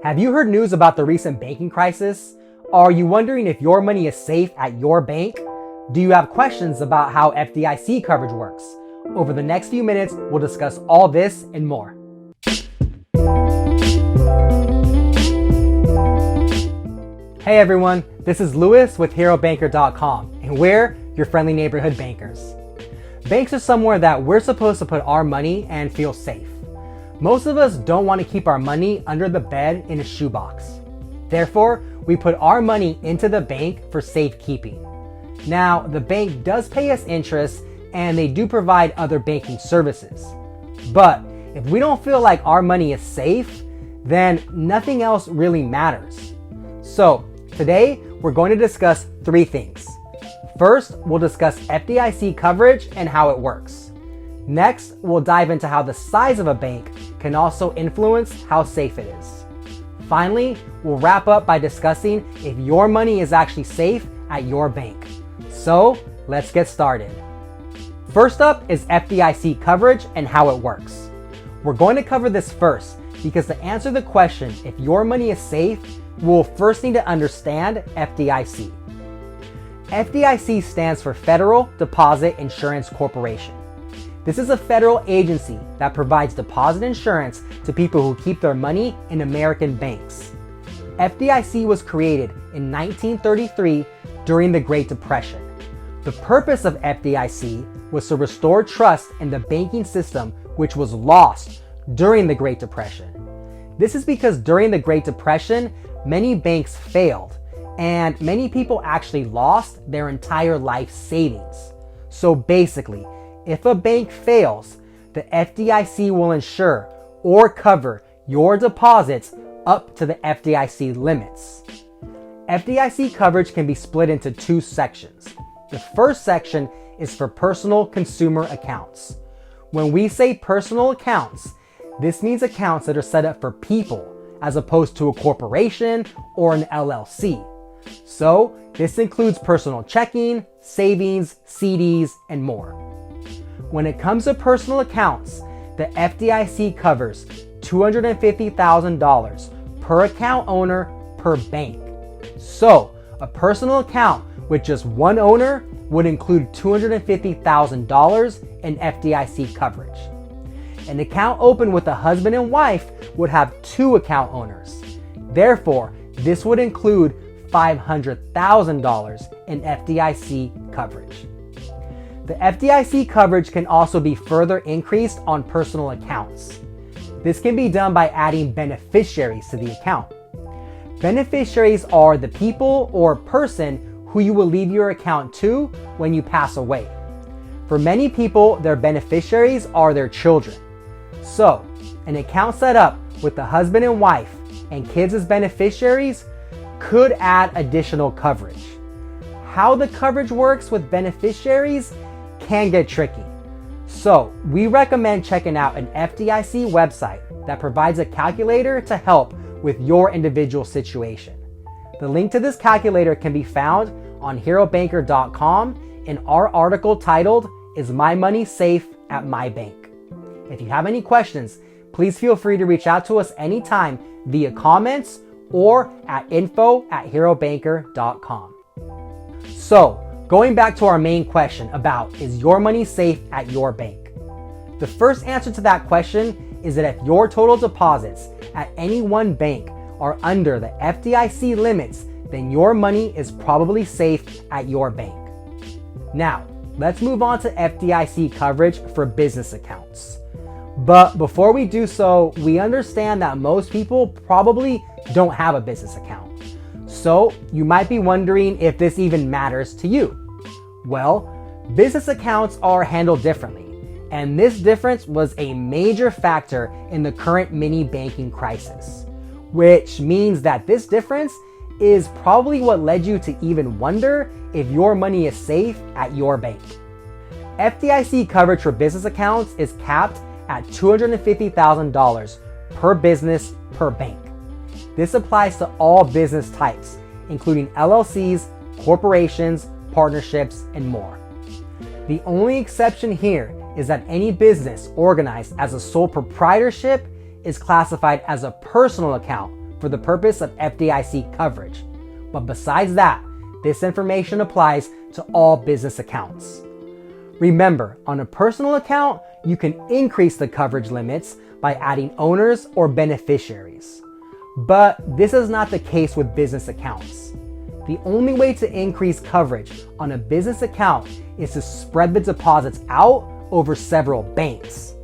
Have you heard news about the recent banking crisis? Are you wondering if your money is safe at your bank? Do you have questions about how FDIC coverage works? Over the next few minutes, we'll discuss all this and more. Hey everyone, this is Louis with HeroBanker.com, and we're your friendly neighborhood bankers. Banks are somewhere that we're supposed to put our money and feel safe. Most of us don't want to keep our money under the bed in a shoebox. Therefore, we put our money into the bank for safekeeping. Now, the bank does pay us interest and they do provide other banking services. But if we don't feel like our money is safe, then nothing else really matters. So today, we're going to discuss three things. First, we'll discuss FDIC coverage and how it works. Next, we'll dive into how the size of a bank can also influence how safe it is. Finally, we'll wrap up by discussing if your money is actually safe at your bank. So, let's get started. First up is FDIC coverage and how it works. We're going to cover this first because to answer the question if your money is safe, we'll first need to understand FDIC. FDIC stands for Federal Deposit Insurance Corporation. This is a federal agency that provides deposit insurance to people who keep their money in American banks. FDIC was created in 1933 during the Great Depression. The purpose of FDIC was to restore trust in the banking system, which was lost during the Great Depression. This is because during the Great Depression, many banks failed, and many people actually lost their entire life savings. So basically, if a bank fails, the FDIC will insure or cover your deposits up to the FDIC limits. FDIC coverage can be split into two sections. The first section is for personal consumer accounts. When we say personal accounts, this means accounts that are set up for people as opposed to a corporation or an LLC. So this includes personal checking, savings, CDs, and more. When it comes to personal accounts, the FDIC covers $250,000 per account owner per bank. So a personal account with just one owner would include $250,000 in FDIC coverage. An account opened with a husband and wife would have two account owners. Therefore, this would include $500,000 in FDIC coverage. The FDIC coverage can also be further increased on personal accounts. This can be done by adding beneficiaries to the account. Beneficiaries are the people or person who you will leave your account to when you pass away. For many people, their beneficiaries are their children. So, an account set up with the husband and wife and kids as beneficiaries could add additional coverage. How the coverage works with beneficiaries can get tricky. So, we recommend checking out an FDIC website that provides a calculator to help with your individual situation. The link to this calculator can be found on HeroBanker.com in our article titled, "Is My Money Safe at My Bank?" If you have any questions, please feel free to reach out to us anytime via comments or at info@HeroBanker.com. So, going back to our main question about is your money safe at your bank? The first answer to that question is that if your total deposits at any one bank are under the FDIC limits, then your money is probably safe at your bank. Now, let's move on to FDIC coverage for business accounts. But before we do so, we understand that most people probably don't have a business account. So you might be wondering if this even matters to you. Well, business accounts are handled differently, and this difference was a major factor in the current mini banking crisis, which means that this difference is probably what led you to even wonder if your money is safe at your bank. FDIC coverage for business accounts is capped at $250,000 per business per bank. This applies to all business types, including LLCs, corporations, partnerships, and more. The only exception here is that any business organized as a sole proprietorship is classified as a personal account for the purpose of FDIC coverage. But besides that, this information applies to all business accounts. Remember, on a personal account, you can increase the coverage limits by adding owners or beneficiaries. But this is not the case with business accounts. The only way to increase coverage on a business account is to spread the deposits out over several banks.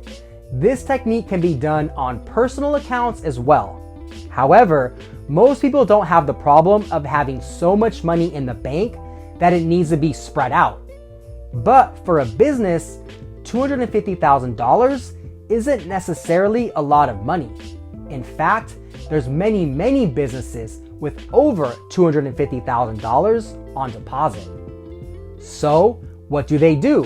This technique can be done on personal accounts as well. However, most people don't have the problem of having so much money in the bank that it needs to be spread out. But for a business, $250,000 isn't necessarily a lot of money. In fact, there's many businesses with over $250,000 on deposit. So, what do?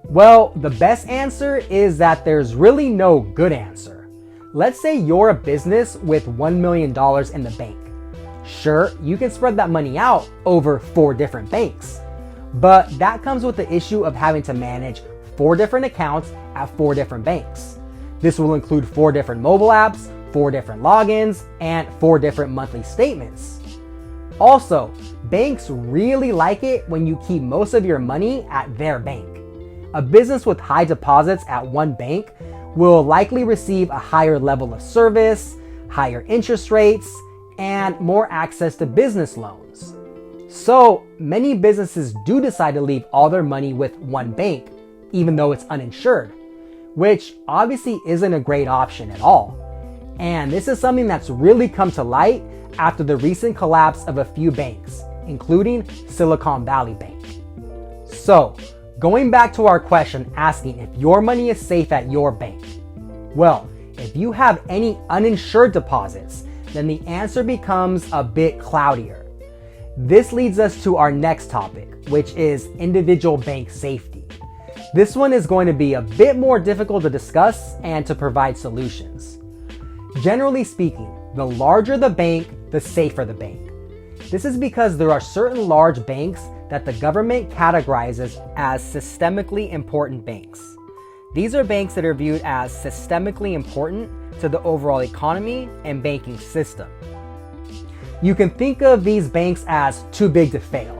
Well, the best answer is that there's really no good answer. Let's say you're a business with $1 million in the bank. Sure, you can spread that money out over 4 different banks, but that comes with the issue of having to manage 4 different accounts at 4 different banks. This will include 4 different mobile apps, 4 different logins, and 4 different monthly statements. Also, banks really like it when you keep most of your money at their bank. A business with high deposits at one bank will likely receive a higher level of service, higher interest rates, and more access to business loans. So many businesses do decide to leave all their money with one bank, even though it's uninsured, which obviously isn't a great option at all. And this is something that's really come to light after the recent collapse of a few banks, including Silicon Valley Bank. So, going back to our question asking if your money is safe at your bank. Well, if you have any uninsured deposits, then the answer becomes a bit cloudier. This leads us to our next topic, which is individual bank safety. This one is going to be a bit more difficult to discuss and to provide solutions. Generally speaking, the larger the bank, the safer the bank. This is because there are certain large banks that the government categorizes as systemically important banks. These are banks that are viewed as systemically important to the overall economy and banking system. You can think of these banks as too big to fail.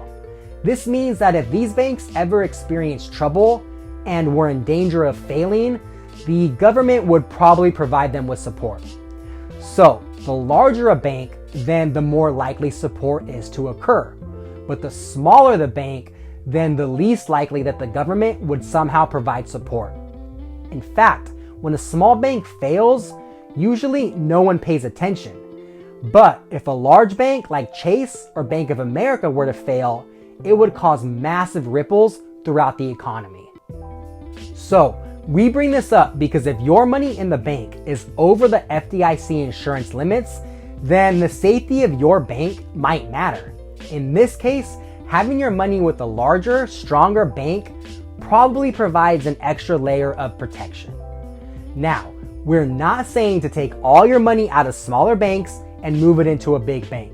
This means that if these banks ever experienced trouble and were in danger of failing, the government would probably provide them with support. So, the larger a bank, then the more likely support is to occur. But the smaller the bank, then the least likely that the government would somehow provide support. In fact, when a small bank fails, usually no one pays attention. But if a large bank like Chase or Bank of America were to fail, it would cause massive ripples throughout the economy. So, we bring this up because if your money in the bank is over the FDIC insurance limits, then the safety of your bank might matter. In this case, having your money with a larger, stronger bank probably provides an extra layer of protection. Now, we're not saying to take all your money out of smaller banks and move it into a big bank.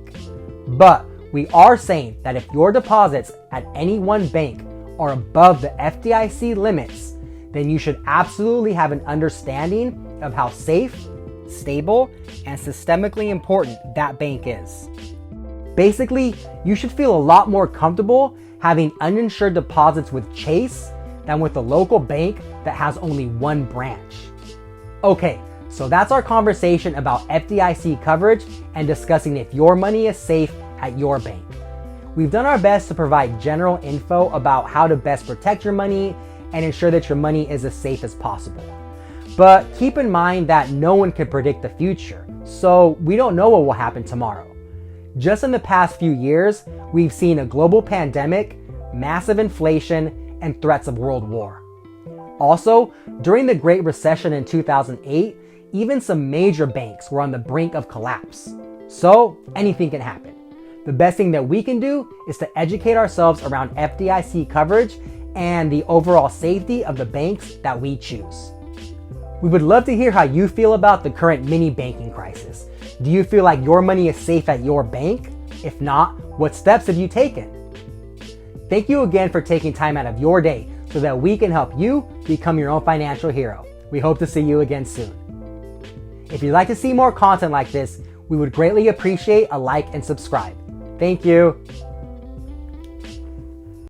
But we are saying that if your deposits at any one bank are above the FDIC limits, then you should absolutely have an understanding of how safe, stable, and systemically important that bank is. Basically, you should feel a lot more comfortable having uninsured deposits with Chase than with a local bank that has only one branch. Okay, so that's our conversation about FDIC coverage and discussing if your money is safe at your bank. We've done our best to provide general info about how to best protect your money and ensure that your money is as safe as possible. But keep in mind that no one can predict the future, so we don't know what will happen tomorrow. Just in the past few years, we've seen a global pandemic, massive inflation, and threats of world war. Also, during the Great Recession in 2008, even some major banks were on the brink of collapse. So, anything can happen. The best thing that we can do is to educate ourselves around FDIC coverage and the overall safety of the banks that we choose. We would love to hear how you feel about the current mini banking crisis. Do you feel like your money is safe at your bank? If not, what steps have you taken? Thank you again for taking time out of your day so that we can help you become your own financial hero. We hope to see you again soon. If you'd like to see more content like this, We would greatly appreciate a like and subscribe. Thank you.